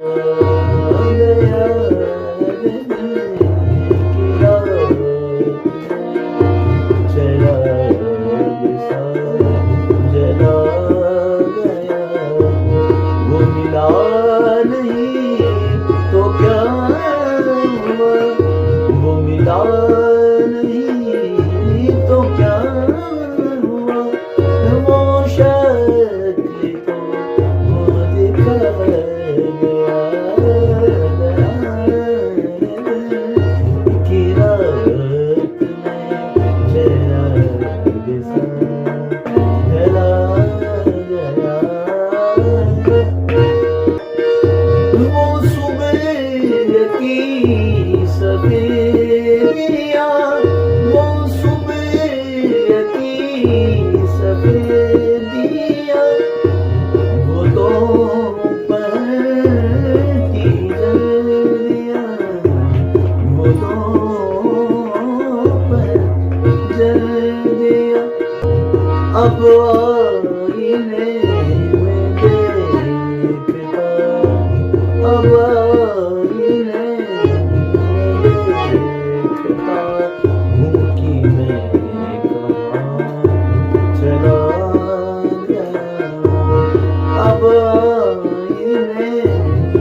गया दिल की रात चला सा जला गया वो मिला नहीं तो क्या हुआ वो मिला नहीं तो क्या हुआ वो शक्ल तो वो दिखा गया कि रात में चिराग सा जला गया वो सुबह की सफेदियाँ वो सुबह की सफेदियाँ वो दोपहर की जल्दियाँ वो दोपहर जल्दियाँ अब